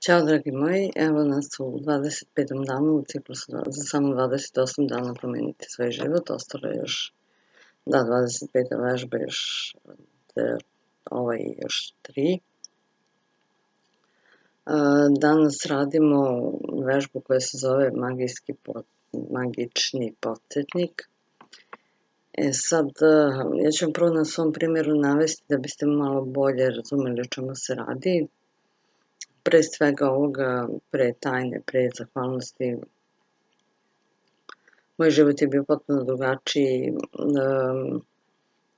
Ćao dragi moji, evo nas u 25. danu u ciklusu za samo 28 dana promeniti svoj život, ostalo je još 25. vežba, još 3. Danas radimo vežbu koja se zove magični podsjetnik. Sad, ja ću vam prvo na svom primjeru navesti da biste malo bolje razumeli o čemu se radi. Pre svega ovoga, pre tajne, pre zahvalnosti, moj život je bio potpuno drugačiji.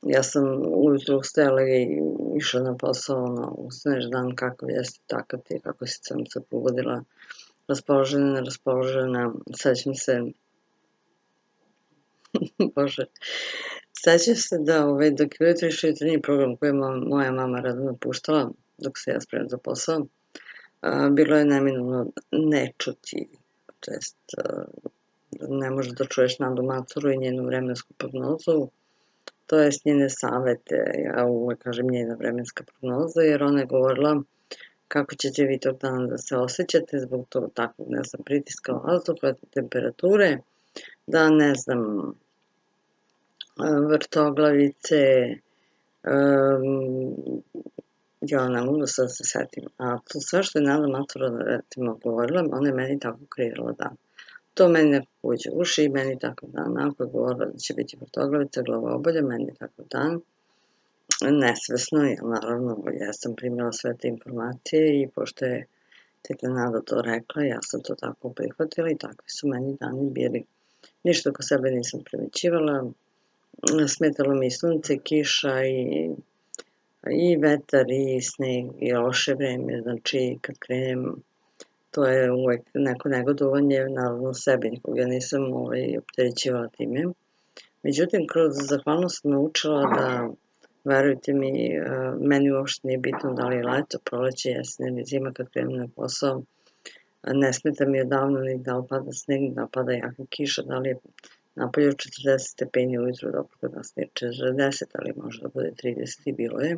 Ja sam ujutro ustajala i išla na posao, ustaneš dan kakav jeste, takav ti, kako sam se probudila, raspoložena, neraspoložena. Sećam se, sećam se da dok je ujutro išao jutarnji program koji je moja mama radno puštala, dok se ja spremam za posao, bilo je neminovno ne čuti, to jest ne možeš da čuješ Nadu Macuru i njenu vremensku prognozu, to jest njene savete, ja uvek kažem njena vremenska prognoza, jer ona je govorila kako ćete vi tog dana da se osjećate zbog tog takvog, ne znam, pritiska vazduha, temperature, da ne znam, vrtoglavice, ja ne mogu sad se setim, a to sve što je Nada Macura recimo govorila, ona je meni tako kreirala dan. To meni nekako uđe u uši i meni takav dan, ako je govorila da će biti vrtoglavica, glavobolja, meni takav dan, nesvesno, jer naravno ja sam primila sve te informacije i pošto je teta Nada to rekla, ja sam to tako prihvatila i takvi su meni dani bili. Ništa oko sebe nisam primećivala, smetalo mi i sunce, kiša i vetar i sneg i loše vreme, znači kad krenem, to je uvek neko negodovanje, naravno sebi, nikog ja nisam opterećivala time. Međutim, kroz zahvalnost sam naučila da, verujte mi, meni uopšte nije bitno da li je leto, proleće, jesen ili zima kad krenem na posao, ne smeta mi odavno ni da li pada sneg, da pada jaka kiša, da li je napolju 40 stepeni ujutru, dok nas nije 40, ali može da bude 30 i bilo je.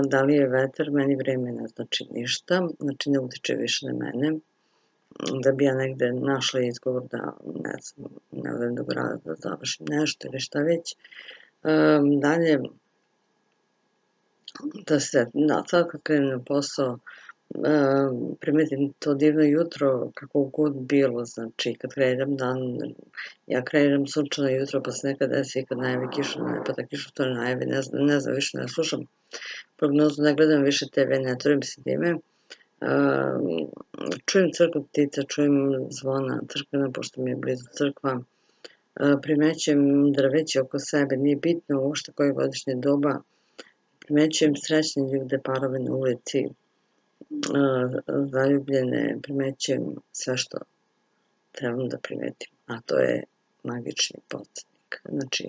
Da li je vetar, meni vreme ne znači ništa, znači ne utiče više na mene, da bi ja negde našla izgovor da, ne znam, ne odem do grada da završim nešto ili šta već. Dalje, sad kad krenem na posao, primetim to divno jutro, kako god bilo, znači kad kreiram dan, ja kreiram sunčano jutro, pa se nekad desi i kad najavi kišu, pa da kišu to ne najavi, ne znam, više ne slušam prognozu, ne gledam više TV, ne trudim se time, čujem crkvu ptica, čujem zvona crkvena, pošto mi je blizu crkva, primećujem drveće oko sebe, nije bitno uopšte koje godišnje doba, primećujem srećne ljude, parove na ulici, zaljubljene, primećujem sve što trebam da primetim, a to je magični podsjetnik. Znači,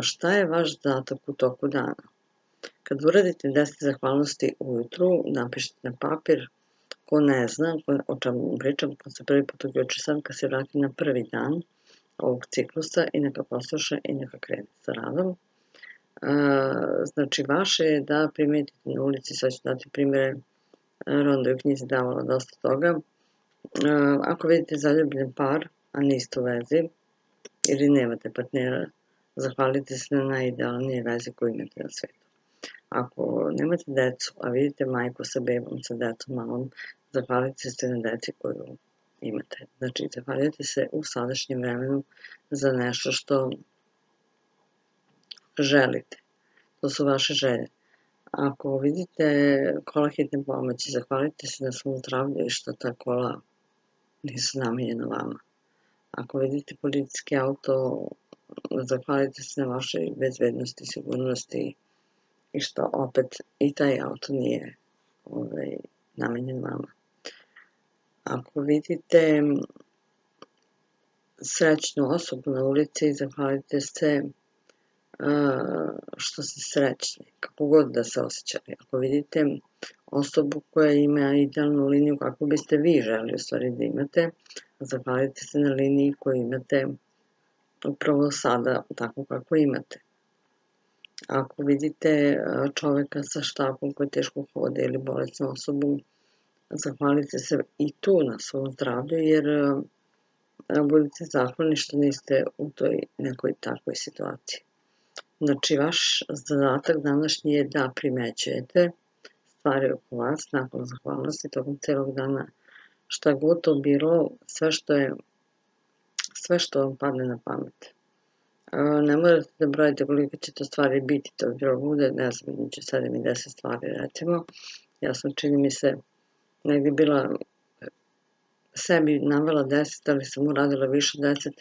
šta je vaš zadatak u toku dana? Kad uradite 10 zahvalnosti ujutru, napišite na papir, ko ne zna o čemu pričam, ko se prvi put uključi sad, kad se vrati na prvi dan ovog ciklusa i neka posluša i neka krene sa radom. Znači, vaše je da primetite na ulici, sad ću dati primjere, Ronda je u knjizi davala dosta toga. Ako vidite zaljubljen par, a niste u vezi, ili nemate partnera, zahvalite se na najidealnije veze koju imate na svetu. Ako nemate decu, a vidite majku sa bebom, sa decom malom, zahvalite se na deci koju imate. Znači, zahvalite se u sadašnjem vremenu za nešto što želite. To su vaše želje. Ako vidite kola hitne pomoći, zahvalite se na svom zdravlju i što ta kola nisu namenjena vama. Ako vidite policijski auto, zahvalite se na vašoj bezbednosti, sigurnosti i što opet i taj auto nije namenjen vama. Ako vidite srećnu osobu na ulici, zahvalite se što ste srećni, kako god da se osjećali. Ako vidite osobu koja ima idealnu liniju kako biste vi želi u stvari da imate, zahvalite se na liniji koju imate upravo sada, tako kako imate. Ako vidite čoveka sa štapom koji teško hode ili bolesnu osobu, zahvalite se i tu na svom zdravlju, jer budite zahvalni što niste u toj nekoj takvoj situaciji. Znači, vaš zadatak današnji je da primećujete stvari oko vas nakon zahvalnosti tokom celog dana, šta god to bilo, sve što vam padne na pamet. Ne morate da brojite koliko će to stvari biti, to bi bilo bude, ne znam, među 7 i 10 stvari recimo. Ja sam, čini mi se, negdje bila sebi navela 10, ali sam uradila više 10,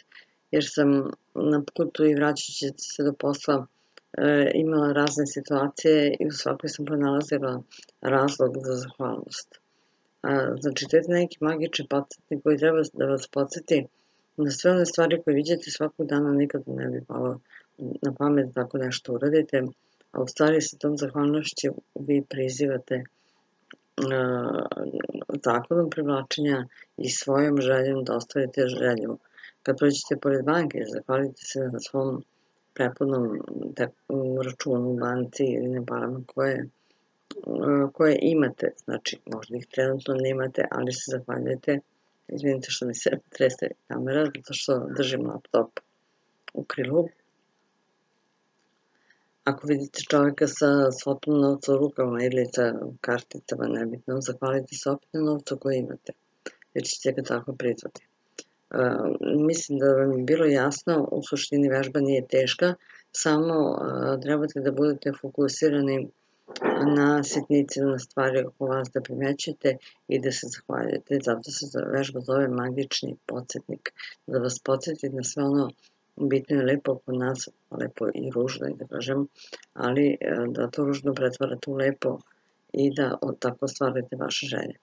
jer sam na putu i vraćajući se do posla imala razne situacije i u svakoj sam pronalazila razlog za zahvalnost. Znači, to je neki magični podsjetnik koji treba da vas podsjeti na sve one stvari koje vidite svakog dana, nikada ne bi palo na pamet da tako nešto uradite, a u stvari sa tom zahvalnošću vi prizivate zakonom privlačenja i svojom željom da ostvarite želju. Kad prođete pored banke, zahvalite se na svom prepodnom računu u banci ili na parama koje imate, znači možda ih trenutno nemate, ali se zahvaljujete. Izvinite što mi se trese kamera, zato što držim laptop u krilu. Ako vidite čovjeka sa svotom novca u rukama ili sa karticama, nebitno, zahvalite se opet na novcu koji imate, jer ćete ga tako prizvati. Mislim da vam je bilo jasno, u suštini vežba nije teška, samo trebate da budete fokusirani na sitnice, na stvari oko vas, da primećujete i da se zahvaljujete. Zato se vežba zove magični podsjetnik, da vas podsjeti na sve ono bitno i lepo oko nas, lepo i ružno, da kažem, ali da to ružno pretvarate u lepo i da tako stvarate vaše želje.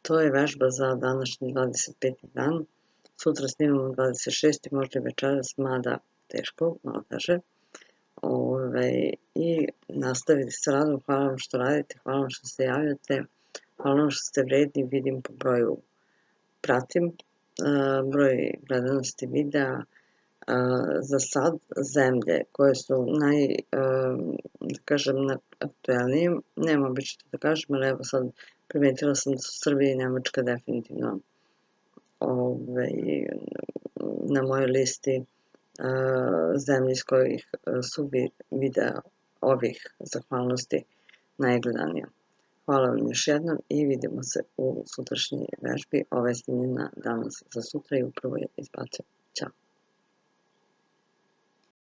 To je vežba za današnji 25. dan. Sutra snimamo 26. možda i večeras, mada teško, malo teže. I nastavite sa radom. Hvala vam što radite, hvala vam što se javljate, hvala vam što ste vredni, vidim po broju, pratim broj gledanosti videa. Za sad zemlje koje su najaktuelnije, nema obično da kažem, ali evo sad primetila sam da su Srbija i Nemačka definitivno na mojoj listi zemlji iz kojih su videa ovih zahvalnosti najgledanija. Hvala vam još jednom i vidimo se u sutrašnjoj vežbi. Ova je snimljena danas za sutra i upravo je izbacio. Ćao!